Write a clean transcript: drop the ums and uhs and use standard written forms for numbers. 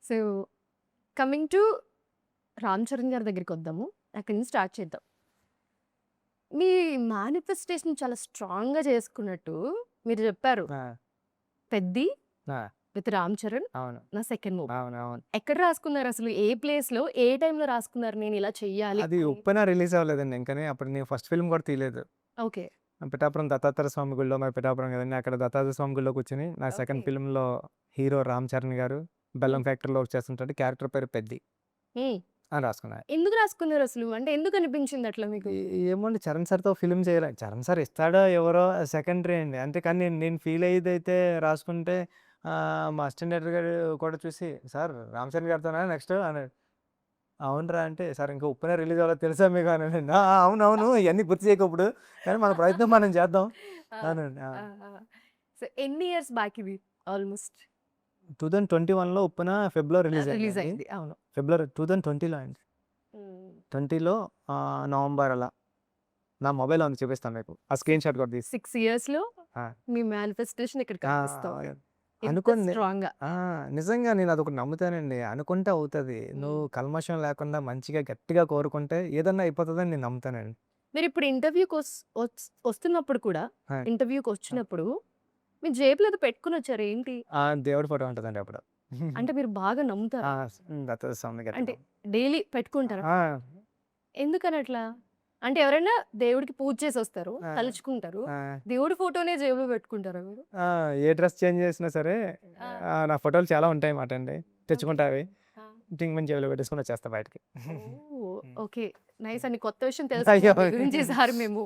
So, coming to 'Ram Charan' గారి దగ్గరికొద్దాము. అక్కడి నుంచి స్టార్ట్ చేద్దాం. మీ మేనిఫెస్టేషన్ చాలా స్ట్రాంగ్‌గా చేసుకున్నట్టు మీరు చెప్పారు. ఆ! 'పెద్ది' ఆ! విత్ 'రామ్ చరణ్' అవును. నా సెకండ్ మూవీ. అవునవును. ఎక్కడ రాసుకున్నారసలు? ఏ ప్లేస్‌లో, ఏ టైంలో రాసుకున్నారు నేనిలా చెయ్యాలి అది అని? 'ఉప్పెన' రిలీజ్ అవ్వలేదండి ఇంకని. అప్పుడు నేను ఫస్ట్ ఫిల్మ్ కూడా తీయలేదు. ఓకే. పిఠాపురం దత్తాత్రేయ స్వామి గుడిలో మాది పిఠాపురం కదండీ! అక్కడ దత్తాత్రేయ స్వామి గుడిలో కూర్చొని నా సెకండ్ ఓకే. ఫిల్మ్‌లో హీరో 'రామ్ చరణ్' గారు హ్మ్. బెల్లం ఫ్యాక్టరీలో వర్క్ చేస్తుంటాడు. క్యారెక్టర్ పేరు 'పెద్ది' హ్మ్. అని రాసుకున్నా. ఎందుకు రాసుకున్నారసలు? అంటే ఎందుకనిపించింది అట్లా మీకు? ఏమోండి చరణ్ సార్‌తో ఫిల్మ్ చేయాలి. చరణ్ సార్ ఇస్తాడో ఇవ్వరో సెకండరీ అండి. అంతే కానీ నేను నేను ఫీల్ అయ్యేదైతే రాసుకుంటే మా అసిస్టెంట్ డైరెక్టర్ గారు కూడా చూసి "సార్ రామ్ చరణ్ గారితోనా నెక్స్ట్" అన్నాడు. అవునురా అంటే, "సార్ ఇంకా 'ఉప్పెన' రిలీజ్ అవ్వలేదు తెలుసా మీకు" అన్నాడండి. "ఆ! ఆ! అవునవును ఇయన్నీ గుర్తు చేయకు ఇప్పుడు. కానీ మన ప్రయత్నం మనం చేద్దాం" ఆ! అన్నాడు. ఆ! ఆ! ఆ! సో, ఎన్ని ఇయర్స్ బ్యాక్ ఇది ఆల్‌మోస్ట్? 2021లో 'ఉప్పెన' ఫెబ్‌లో రిలీజ్ రిలీజ్ అయిందండి. అయింది. అవును. ఫిబ్రవరి 2020లో అండి. హ్మ్. 20లో నవంబర్ అలా. నా మొబైల్‌లో ఉంది చూపిస్తాను మీకు. ఆ స్క్రీన్ షాట్ కూడా తీసి. 6 ఇయర్స్‌లో ఆ! మీ మేనిఫెస్టేషన్ ఇక్కడ ఆ! కనిపిస్తోంది. ఇంత అనుకోని స్ట్రాంగ్‌గా. ఆ! నిజంగా నేను అదొకటి నమ్ముతానండి. అనుకుంటే అవుతది. హ్మ్. నువ్వు కల్మషం లేకుండా మంచిగా గట్టిగా కోరుకుంటే ఏదన్నా అయిపోతదని నేను నమ్ముతానండి. మీరిప్పుడు వస్తున్నప్పుడు కూడా ఆ! ఆ! ఇంటర్వ్యూకొచ్చినప్పుడు మీ జేబులో ఏదో పెట్టుకొనొచ్చారు ఏంటి? ఆ! దేవుడి ఫోటో ఉంటదండి అప్పుడు. అంటే మీరు బాగా నమ్ముతారు. ఆ! దత్తాత్రేయ స్వామి గట్టిగా అంటే డైలీ పెట్టుకుంటారా? ఆ! ఎందుకనట్లా? అంటే ఎవరైనా దేవుడికి పూజ చేసొస్తారు. ఆ! తలుచుకుంటారు. ఆ! దేవుడి ఫోటోనే జేబులో పెట్టుకుంటారా మీరు? ఆ! ఏ డ్రెస్ చేంజ్ చేసినా సరే ఆ! నా ఫోటోలు చాలా ఉంటాయన్నమాట అండి. ఓకే. తెచ్చుకుంటా అవి. ఆ! టింగ్‌మని జేబులో పెట్టేసుకొని వచ్చేస్తా బయటికి. ఓహ్! హ్మ్. ఓకే. నైస్ అండి. కొత్త విషయం అయ్యో! తెలుసుకున్నాం మీ గురించి ఈసారి మేము.